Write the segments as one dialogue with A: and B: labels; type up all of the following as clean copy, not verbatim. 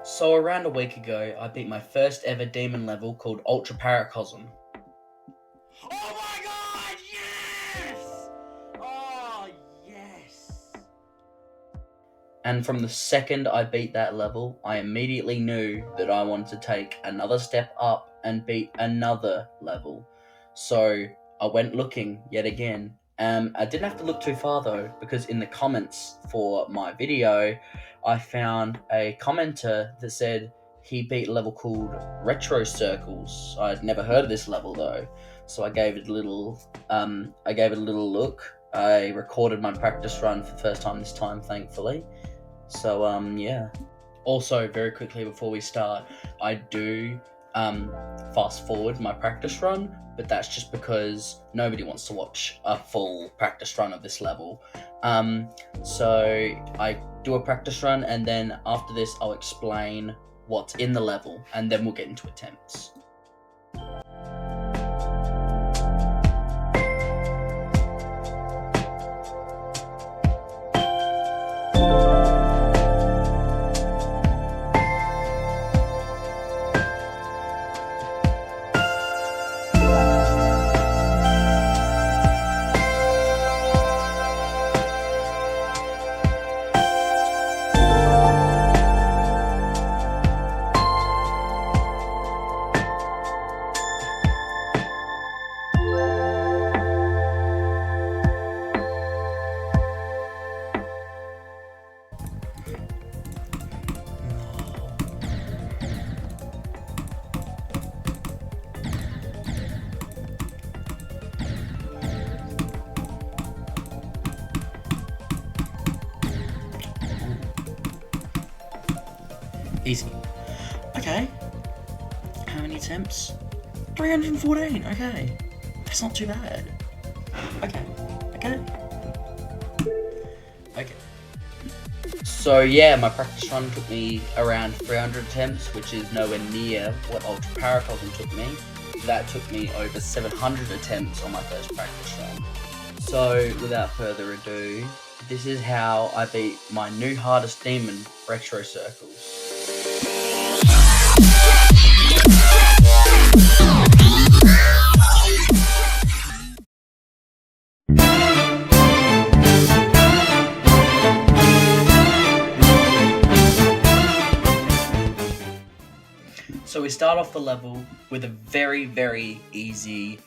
A: So around a week ago, I beat my first ever demon level called Ultra Paracosm.
B: Oh my god, yes! Oh, yes!
A: And from the second I beat that level, I immediately knew that I wanted to take another step up and beat another level. So I went looking yet again. I didn't have to look too far though, because in the comments for my video, I found a commenter that said he beat a level called Retro Circles. I'd never heard of this level though, so I gave it a little look. I recorded my practice run for the first time this time, thankfully. So yeah. Also, very quickly before we start, I do fast forward my practice run, but that's just because nobody wants to watch a full practice run of this level. So I do a practice run, and then after this I'll explain what's in the level, and then we'll get into attempts. Easy. Okay. How many attempts? 314. Okay. That's not too bad. Okay. So yeah, my practice run took me around 300 attempts, which is nowhere near what Ultra Paracosm took me. That took me over 700 attempts on my first practice run. So without further ado, this is how I beat my new hardest demon, Retro Circles. So we start off the level with a very, very easy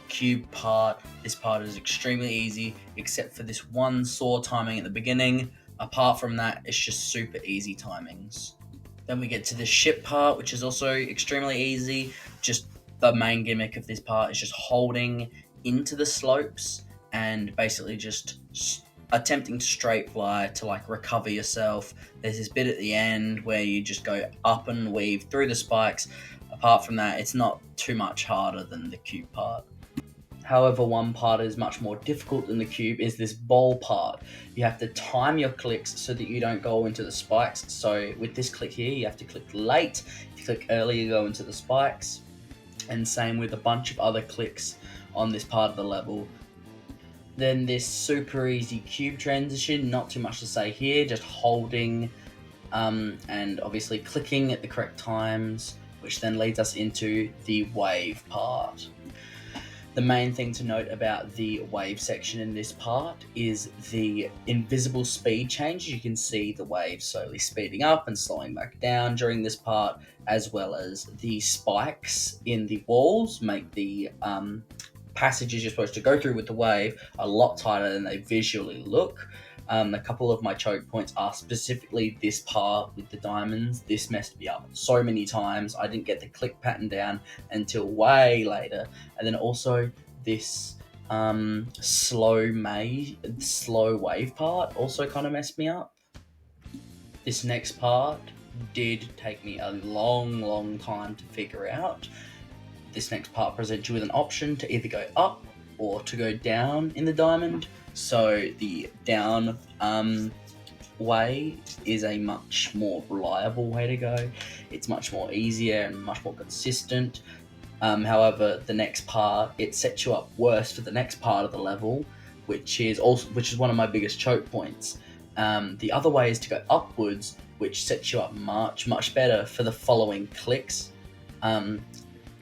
A: cube part. This part is extremely easy, except for this one saw timing at the beginning. Apart from that, it's just super easy timings. Then we get to the ship part, which is also extremely easy. Just the main gimmick of this part is just holding into the slopes and basically just attempting to straight fly to like recover yourself. There's this bit at the end where you just go up and weave through the spikes. Apart from that, it's not too much harder than the cube part. However, one part is much more difficult than the cube is this ball part. You have to time your clicks so that you don't go into the spikes. So with this click here, you have to click late. If you click early, you go into the spikes. And same with a bunch of other clicks on this part of the level. Then this super easy cube transition, not too much to say here, just holding and obviously clicking at the correct times, which then leads us into the wave part. The main thing to note about the wave section in this part is the invisible speed change. You can see the wave slowly speeding up and slowing back down during this part, as well as the spikes in the walls make the passages you're supposed to go through with the wave a lot tighter than they visually look. A couple of my choke points are specifically this part with the diamonds. This messed me up so many times. I didn't get the click pattern down until way later. And then also this slow wave part also kind of messed me up. This next part did take me a long time to figure out. This next part presents you with an option to either go up or to go down in the diamond. So the down way is a much more reliable way to go. It's much more easier and much more consistent. However, the next part, it sets you up worse for the next part of the level, which is one of my biggest choke points. The other way is to go upwards, which sets you up much better for the following clicks.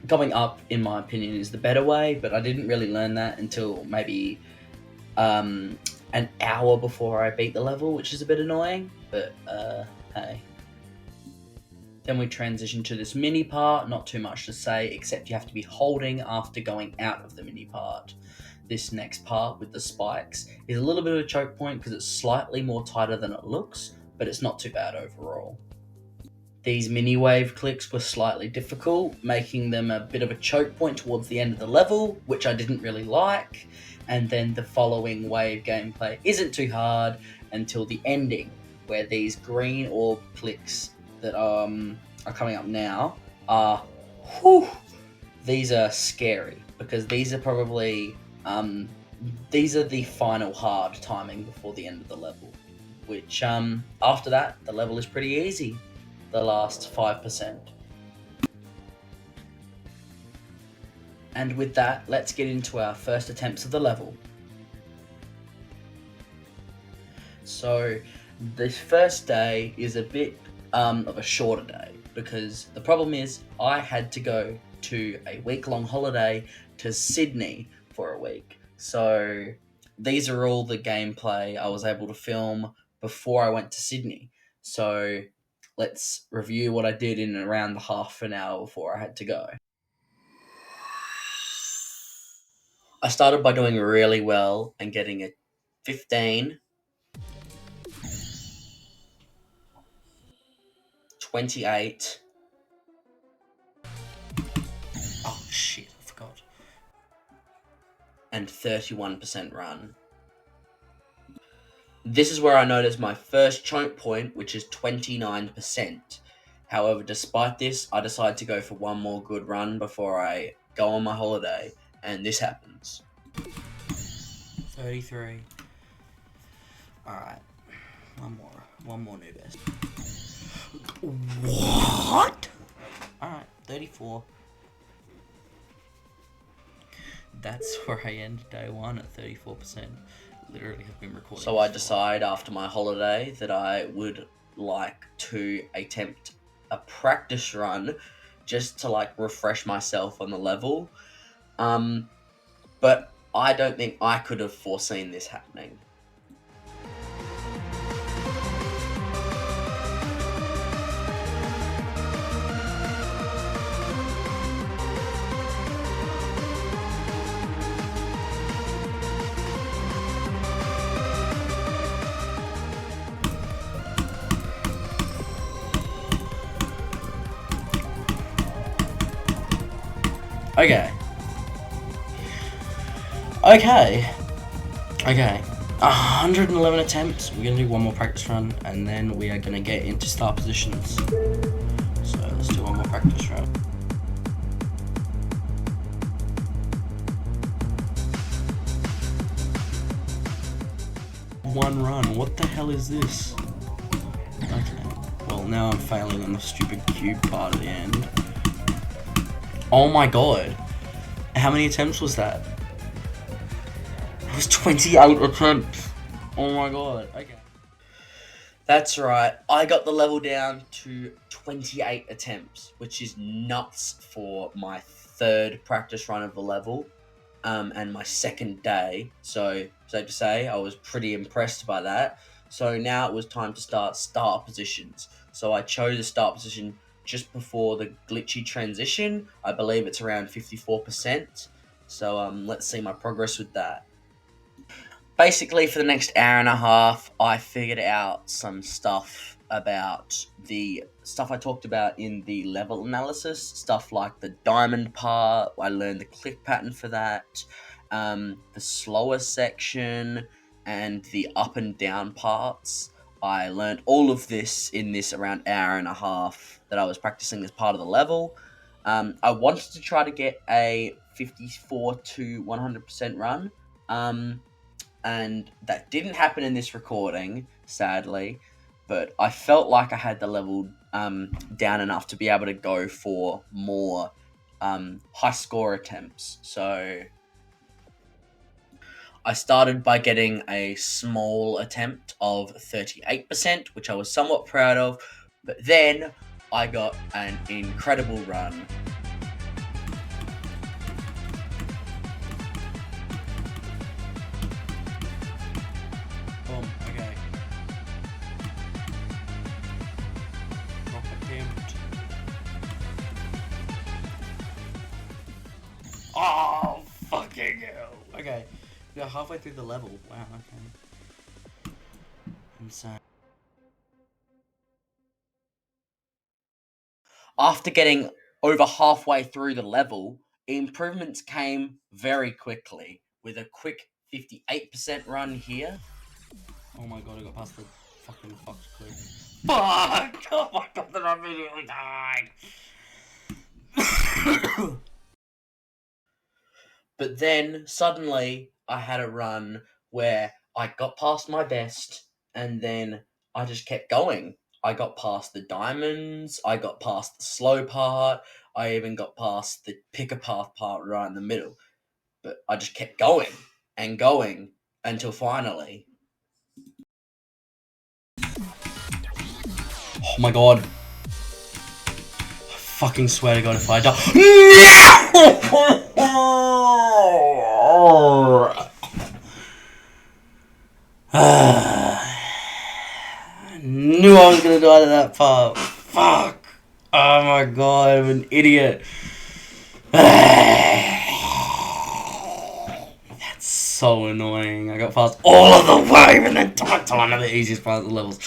A: Going up, in my opinion, is the better way, but I didn't really learn that until maybe an hour before I beat the level, which is a bit annoying, but hey. Then we transition to this mini part, not too much to say, except you have to be holding after going out of the mini part. This next part with the spikes is a little bit of a choke point because it's slightly more tighter than it looks, but it's not too bad overall. These mini wave clicks were slightly difficult, making them a bit of a choke point towards the end of the level, which I didn't really like. And then the following wave gameplay isn't too hard until the ending, where these green orb clicks that are coming up now are, these are scary, because these are probably, these are the final hard timing before the end of the level, which after that, the level is pretty easy. The last 5%. And with that, let's get into our first attempts of the level. So this first day is a bit of a shorter day, because the problem is I had to go to a week-long holiday to Sydney for a week. So these are all the gameplay I was able to film before I went to Sydney. So let's review what I did in around half an hour before I had to go. I started by doing really well and getting a 15, 28. Oh shit, I forgot. And 31% run. This is where I noticed my first choke point, which is 29%. However, despite this, I decided to go for one more good run before I go on my holiday, and this happens. 33. Alright. One more new best. What? Alright, 34. That's where I end day one at 34%. Literally have been recording. So I decide after my holiday that I would like to attempt a practice run just to like refresh myself on the level. But I don't think I could have foreseen this happening. Okay. 111 attempts. We're gonna do one more practice run, and then we are gonna get into start positions. So let's do one more practice run. One run. What the hell is this? Okay. Well, now I'm failing on the stupid cube part at the end. Oh my god. How many attempts was that? It was 28 attempts. Oh my god. Okay. That's right. I got the level down to 28 attempts, which is nuts for my third practice run of the level, and my second day. So, safe to say, I was pretty impressed by that. So now it was time to start positions. So I chose a start position just before the glitchy transition. I believe it's around 54%. So let's see my progress with that. Basically, for the next hour and a half, I figured out some stuff about the stuff I talked about in the level analysis. Stuff like the diamond part, I learned the click pattern for that, the slower section, and the up and down parts. I learned all of this in this around hour and a half that I was practicing this part of the level. I wanted to try to get a 54 to 100% run. And that didn't happen in this recording, sadly, but I felt like I had the level down enough to be able to go for more high score attempts. So I started by getting a small attempt of 38%, which I was somewhat proud of, but then I got an incredible run.
B: Boom, okay. Drop attempt. Oh, fucking hell. Okay, we're halfway through the level. Wow, okay. Insane.
A: After getting over halfway through the level, improvements came very quickly with a quick 58% run here.
B: Oh my god, I got past the fucking fucked clip. Fuck! Oh my god, then I immediately died!
A: But then suddenly I had a run where I got past my best and then I just kept going. I got past the diamonds, I got past the slow part, I even got past the pick a path part right in the middle. But I just kept going and going until finally.
B: Oh my god. I fucking swear to god if I die. I knew I was gonna die to that part. Fuck. Oh my god, I'm an idiot. That's so annoying. I got past all of the wave and then died to one of the easiest parts of the levels.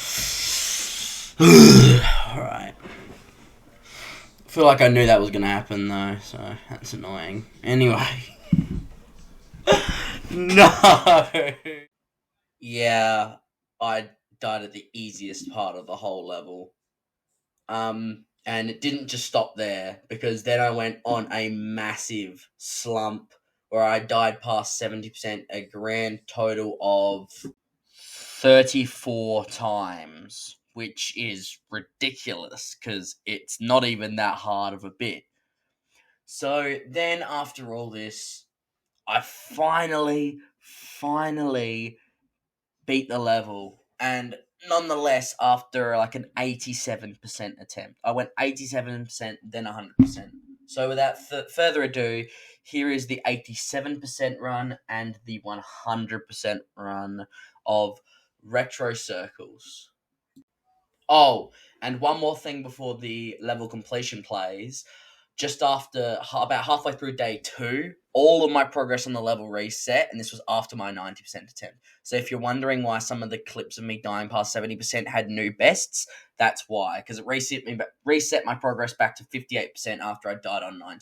B: Alright. I feel like I knew that was gonna happen though, so that's annoying. Anyway. No!
A: Yeah, I died at the easiest part of the whole level. And it didn't just stop there, because then I went on a massive slump where I died past 70%, a grand total of 34 times, which is ridiculous because it's not even that hard of a bit. So then after all this, I finally beat the level, and nonetheless, after like an 87% attempt, I went 87%, then 100%. So without further ado, here is the 87% run and the 100% run of retro circles. Oh, and one more thing before the level completion plays. Just after about halfway through day 2, all of my progress on the level reset, and this was after my 90% attempt. So if you're wondering why some of the clips of me dying past 70% had new bests, that's why, because it reset my progress back to 58% after I died on 90%.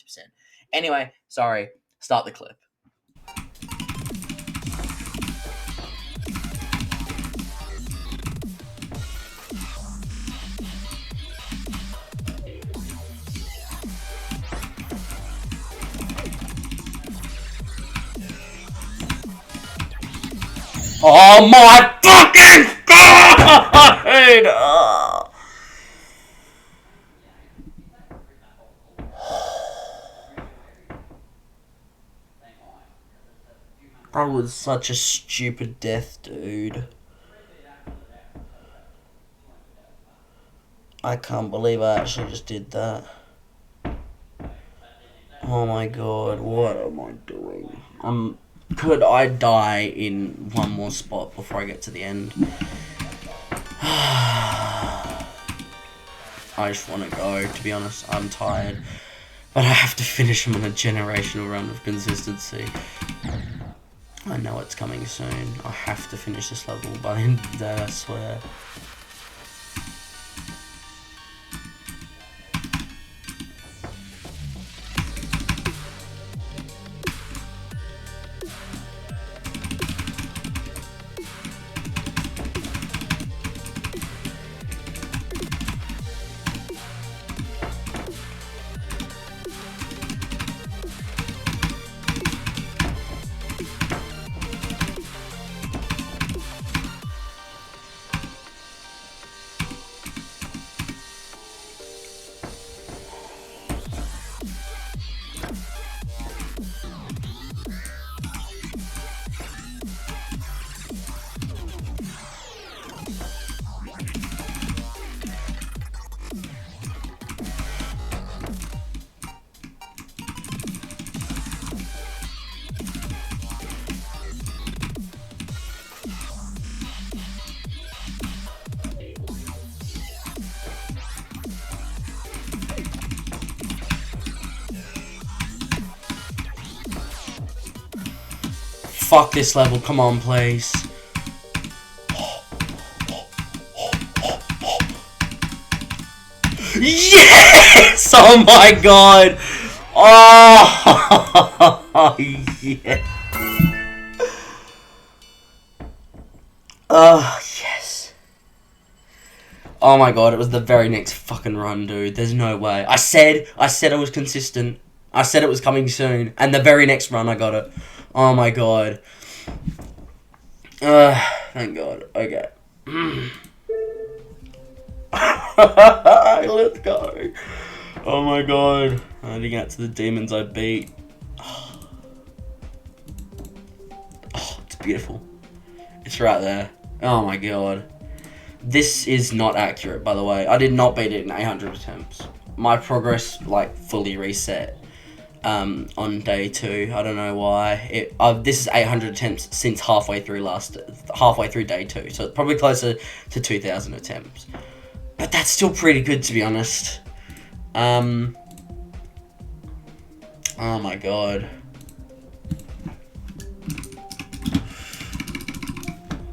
A: Anyway, sorry, start the clip.
B: Oh my fucking god! That was such a stupid death, dude. I can't believe I actually just did that. Oh my god, what am I doing? Could I die in one more spot before I get to the end? I just want to go, to be honest. I'm tired. But I have to finish them on a generational run of consistency. I know it's coming soon. I have to finish this level by the end of the day, I swear. fuck this level. Come on, please. Yes! Oh my god! Oh, yeah. Oh, yes. Oh my god, it was the very next fucking run, dude. There's no way. I said I was consistent. I said it was coming soon. And the very next run, I got it. Oh my god. Thank god. Okay. Let's go. Oh my god. I didn't get to the demons I beat. Oh, it's beautiful. It's right there. Oh my god. This is not accurate, by the way. I did not beat it in 800 attempts. My progress, like, fully reset on day 2. I don't know why. This is 800 attempts since halfway through day 2. So it's probably closer to 2,000 attempts. But that's still pretty good, to be honest. Oh my god.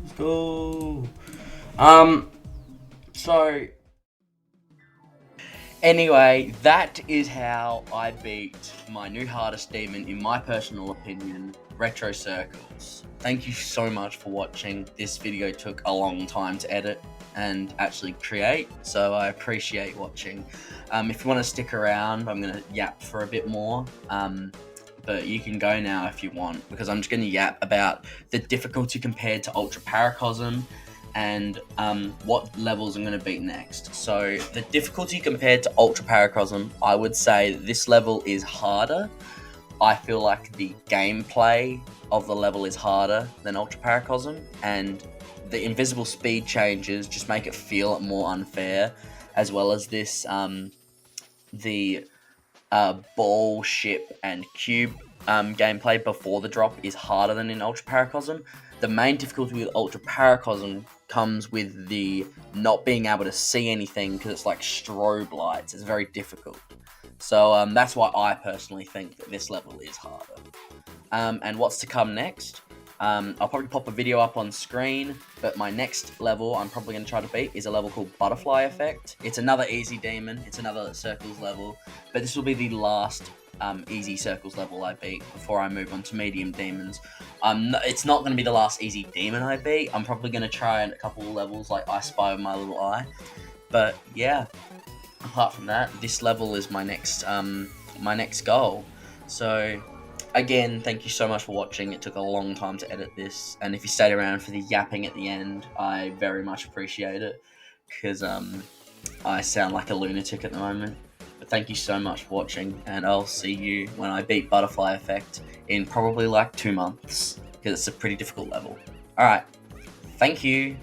B: Let's go. So anyway, that is how I beat my new hardest demon, in my personal opinion, Retro Circles. Thank you so much for watching. This video took a long time to edit and actually create, so I appreciate watching. If you want to stick around, I'm going to yap for a bit more, but you can go now if you want, because I'm just going to yap about the difficulty compared to Ultra Paracosm and what levels I'm going to beat next. So the difficulty compared to Ultra Paracosm, I would say this level is harder. I feel like the gameplay of the level is harder than Ultra Paracosm, and the invisible speed changes just make it feel more unfair, as well as this the ball, ship, and cube gameplay before the drop is harder than in Ultra Paracosm. The main difficulty with Ultra Paracosm comes with the not being able to see anything, because it's like strobe lights. It's very difficult. So that's why I personally think that this level is harder. And what's to come next? I'll probably pop a video up on screen, but my next level I'm probably going to try to beat is a level called Butterfly Effect. It's another easy demon, it's another Circles level, but this will be the last easy Circles level I beat before I move on to medium demons. It's not going to be the last easy demon I beat. I'm probably going to try a couple of levels like I Spy with my little eye, but yeah, apart from that, this level is my next goal. So again, thank you so much for watching. It took a long time to edit this, and if you stayed around for the yapping at the end, I very much appreciate it, because I sound like a lunatic at the moment. But thank you so much for watching, and I'll see you when I beat Butterfly Effect in probably like 2 months, because it's a pretty difficult level. Alright, thank you.